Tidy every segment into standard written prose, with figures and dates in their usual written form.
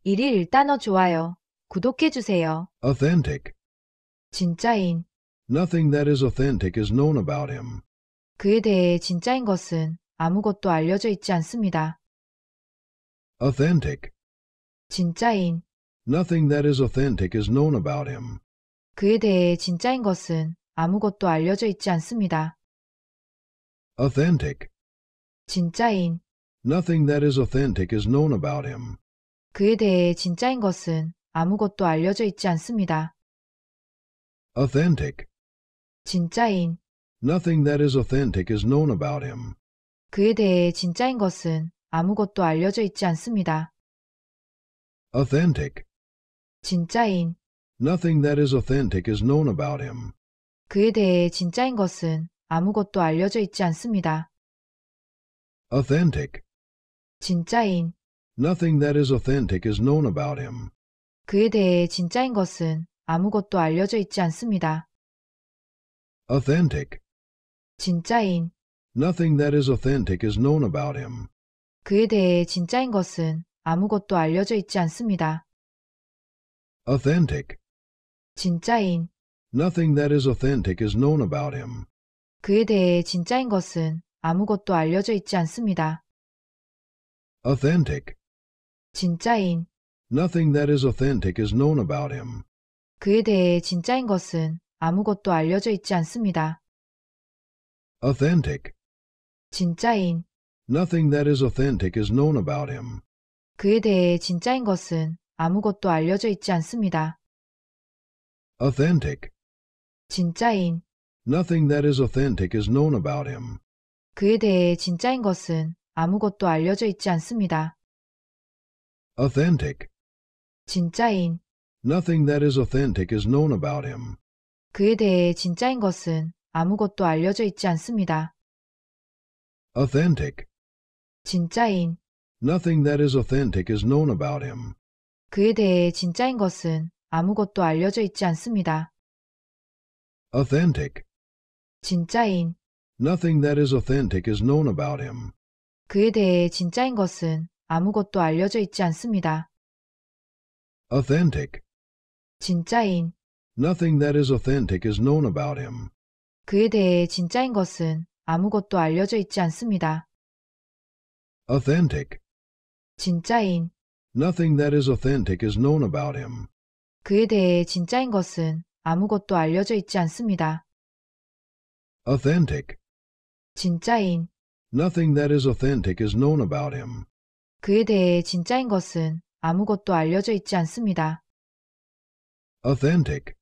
일일 단어 좋아요. 구독해주세요. Authentic. 진짜인. Nothing that is authentic is known about him. 그에 대해 진짜인 것은 아무것도 알려져 있지 않습니다. Authentic. 진짜인. Nothing that is authentic is known about him. 그에 대해 진짜인 것은 아무것도 알려져 있지 않습니다. Authentic. 진짜인. Nothing that is authentic is known about him. 그에 대해 진짜인 것은 아무것도 알려져 있지 않습니다. Authentic. 진짜인. Nothing that is authentic is known about him. 그에 대해 진짜인 것은 아무것도 알려져 있지 않습니다. Authentic. 진짜인. Nothing that is authentic is known about him. 그에 대해 진짜인 것은 아무것도 알려져 있지 않습니다. Authentic. 진짜인. Nothing that is authentic is known about him. 그에 대해 진짜인 것은 아무것도 알려져 있지 않습니다. Authentic. 진짜인. Nothing that is authentic is known about him. 그에 대해 진짜인 것은 아무것도 알려져 있지 않습니다. Authentic. 진짜인. Nothing that is authentic is known about him. 그에 대해 진짜인 것은 아무것도 알려져 있지 않습니다. Authentic. 진짜인. Nothing that is authentic is known about him. 그에 대해 진짜인 것은 아무것도 알려져 있지 않습니다. Authentic. 진짜인. Nothing that is authentic is known about him. 그에 대해 진짜인 것은 아무것도 알려져 있지 않습니다. Authentic. 진짜인. Nothing that is authentic is known about him. 그에 대해 진짜인 것은 아무것도 알려져 있지 않습니다. Authentic. 진짜인. Nothing that is authentic is known about him. 그에 대해 진짜인 것은 아무것도 알려져 있지 않습니다. Authentic. 진짜인. Nothing that is authentic is known about him. 그에 대해 진짜인 것은 아무것도 알려져 있지 않습니다. Authentic. 진짜인. Nothing that is authentic is known about him. 그에 대해 진짜인 것은 아무것도 알려져 있지 않습니다. Authentic. 진짜인. Nothing that is authentic is known about him. 그에 대해 진짜인 것은 아무것도 알려져 있지 않습니다. Authentic. 진짜인. Nothing that is authentic is known about him. 그에 대해 진짜인 것은 아무것도 알려져 있지 않습니다. Authentic. 진짜인. Nothing that is authentic is known about him. 그에 대해 진짜인 것은 아무것도 알려져 있지 않습니다. Authentic.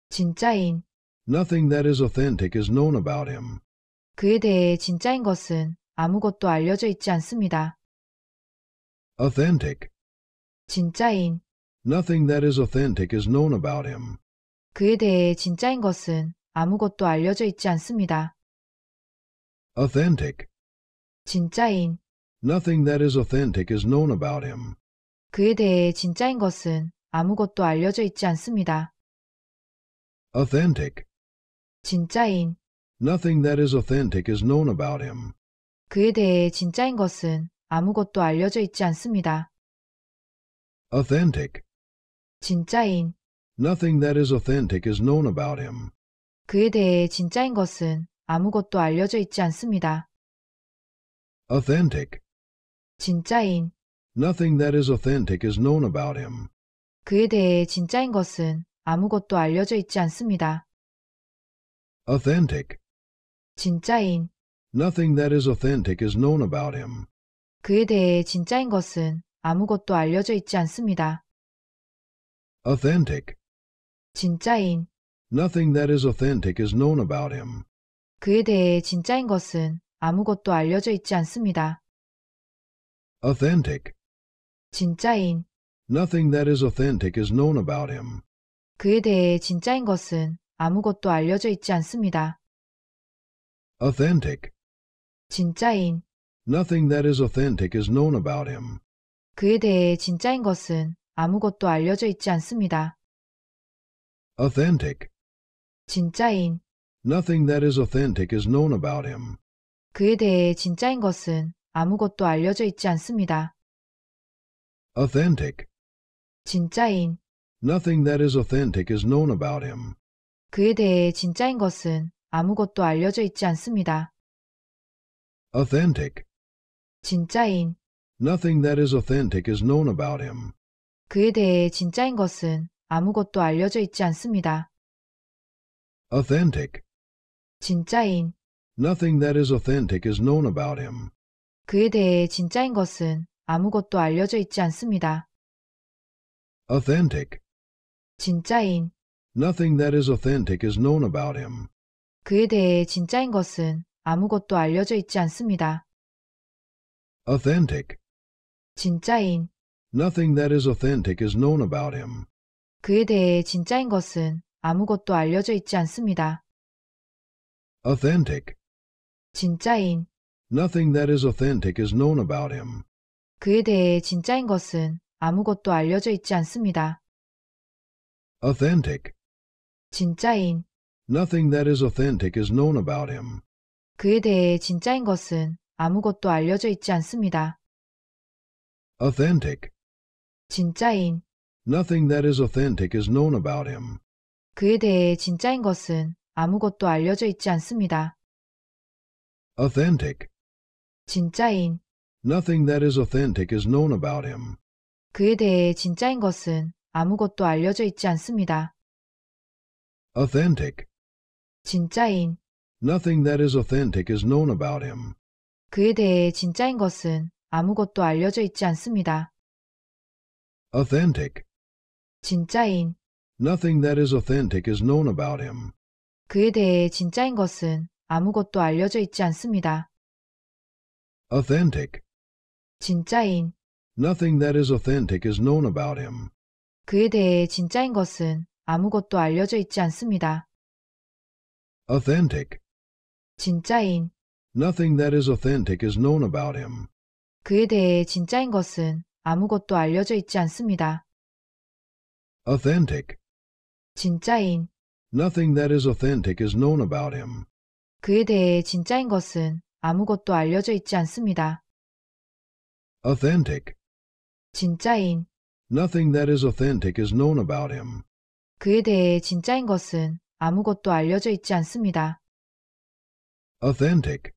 진짜인. Nothing that is authentic is known about him. 그에 대해 진짜인 것은 아무것도 알려져 있지 않습니다. Authentic. 진짜인. Nothing that is authentic is known about him. 그에 대해 진짜인 것은 아무것도 알려져 있지 않습니다. Authentic. 진짜인. Nothing that is authentic is known about him. 그에 대해 진짜인 것은 아무것도 알려져 있지 않습니다. Authentic. 진짜인. Nothing that is authentic is known about him. 그에 대해 진짜인 것은 아무것도 알려져 있지 않습니다. Authentic. 진짜인. Nothing that is authentic is known about him. 그에 대해 진짜인 것은 아무것도 알려져 있지 않습니다. Authentic. 진짜인. Nothing that is authentic is known about him. 그에 대해 진짜인 것은 아무것도 알려져 있지 않습니다. Authentic. 진짜인. Nothing that is authentic is known about him. 그에 대해 진짜인 것은 아무것도 알려져 있지 않습니다. Authentic. 진짜인. Nothing that is authentic is known about him. 그에 대해 진짜인 것은 아무것도 알려져 있지 않습니다. Authentic. 진짜인. Nothing that is authentic is known about him. 그에 대해 진짜인 것은 아무것도 알려져 있지 않습니다. Authentic. 진짜인. Nothing that is authentic is known about him. 그에 대해 진짜인 것은 아무것도 알려져 있지 않습니다. Authentic. 진짜인. Nothing that is authentic is known about him. 그에 대해 진짜인 것은 아무것도 알려져 있지 않습니다. Authentic. 진짜인. Nothing that is authentic is known about him. 그에 대해 진짜인 것은 아무것도 알려져 있지 않습니다. Authentic. 진짜인. Nothing that is authentic is known about him. 그에 대해 진짜인 것은 아무것도 알려져 있지 않습니다. Authentic. 진짜인. Nothing that is authentic is known about him. 그에 대해 진짜인 것은 아무것도 알려져 있지 않습니다. Authentic. 진짜인. Nothing that is authentic is known about him. 그에 대해 진짜인 것은 아무것도 알려져 있지 않습니다. Authentic. 진짜인. Nothing that is authentic is known about him. 그에 대해 진짜인 것은 아무것도 알려져 있지 않습니다. Authentic. 진짜인. Nothing that is authentic is known about him. 그에 대해 진짜인 것은 아무것도 알려져 있지 않습니다. Authentic. 진짜인. Nothing that is authentic is known about him. 그에 대해 진짜인 것은 아무것도 알려져 있지 않습니다. Authentic. 진짜인. Nothing that is authentic is known about him. 그에 대해 진짜인 것은 아무것도 알려져 있지 않습니다. Authentic. 진짜인. Nothing that is authentic is known about him. 그에 대해 진짜인 것은 아무것도 알려져 있지 않습니다. Authentic. 진짜인. Nothing that is authentic is known about him. 그에 대해 진짜인 것은 아무것도 알려져 있지 않습니다. Authentic. 진짜인. Nothing that is authentic is known about him. 그에 대해 진짜인 것은 아무것도 알려져 있지 않습니다. Authentic. 진짜인. Nothing that is authentic is known about him. 그에 대해 진짜인 것은 아무것도 알려져 있지 않습니다. Authentic. 진짜인. Nothing that is authentic is known about him. 그에 대해 진짜인 것은 아무것도 알려져 있지 않습니다. Authentic. 진짜인. Nothing that is authentic is known about him. 그에 대해 진짜인 것은 아무것도 알려져 있지 않습니다. Authentic. 진짜인. Nothing that is authentic is known about him. 그에 대해 진짜인 것은 아무것도 알려져 있지 않습니다. Authentic.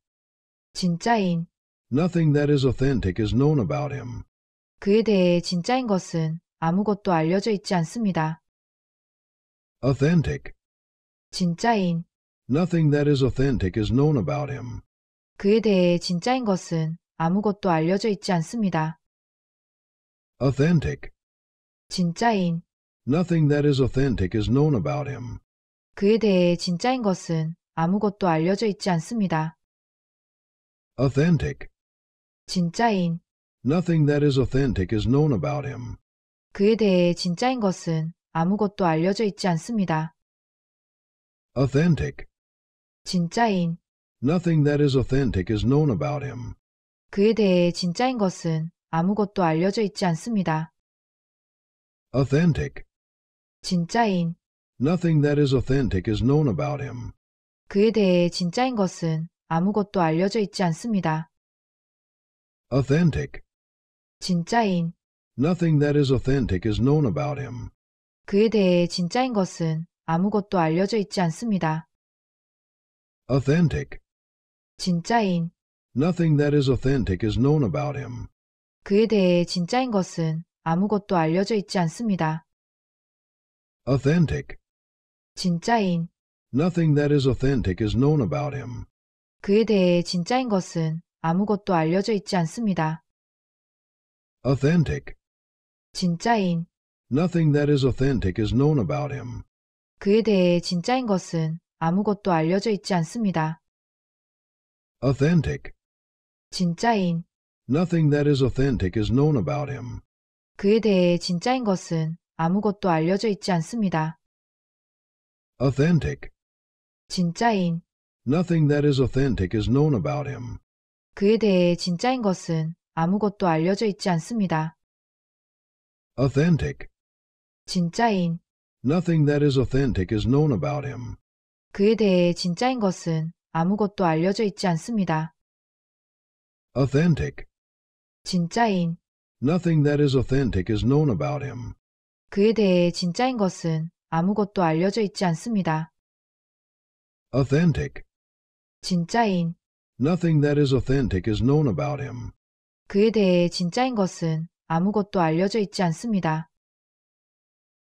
진짜인. Nothing that is authentic is known about him. 그에 대해 진짜인 것은 아무것도 알려져 있지 않습니다. Authentic. 진짜인. Nothing that is authentic is known about him. 그에 대해 진짜인 것은 아무것도 알려져 있지 않습니다. Authentic. 진짜인. Nothing that is authentic is known about him. 그에 대해 진짜인 것은 아무것도 알려져 있지 않습니다. Authentic. 진짜인. Nothing that is authentic is known about him. 그에 대해 진짜인 것은 아무것도 알려져 있지 않습니다. Authentic. 진짜인. Nothing that is authentic is known about him. 그에 대해 진짜인 것은 아무것도 알려져 있지 않습니다. Authentic. 진짜인. Nothing that is authentic is known about him. 그에 대해 진짜인 것은 아무것도 알려져 있지 않습니다. Authentic. 진짜인. Nothing that is authentic is known about him. 그에 대해 진짜인 것은 아무것도 알려져 있지 않습니다. Authentic. 진짜인. Nothing that is authentic is known about him. 그에 대해 진짜인 것은 아무것도 알려져 있지 않습니다. Authentic. 진짜인. Nothing that is authentic is known about him. 그에 대해 진짜인 것은 아무것도 알려져 있지 않습니다. Authentic. 진짜인. Nothing that is authentic is known about him. 그에 대해 진짜인 것은 아무것도 알려져 있지 않습니다. Authentic. 진짜인. Nothing that is authentic is known about him. 그에 대해 진짜인 것은 아무것도 알려져 있지 않습니다. Authentic. 진짜인. Nothing that is authentic is known about him. 그에 대해 진짜인 것은 아무것도 알려져 있지 않습니다. Authentic. 진짜인. Nothing that is authentic is known about him. 그에 대해 진짜인 것은 아무것도 알려져 있지 않습니다. Authentic. 진짜인. Nothing that is authentic is known about him. 그에 대해 진짜인 것은 아무것도 알려져 있지 않습니다. Authentic. 진짜인. Nothing that is authentic is known about him. 그에 대해 진짜인 것은 아무것도 알려져 있지 않습니다.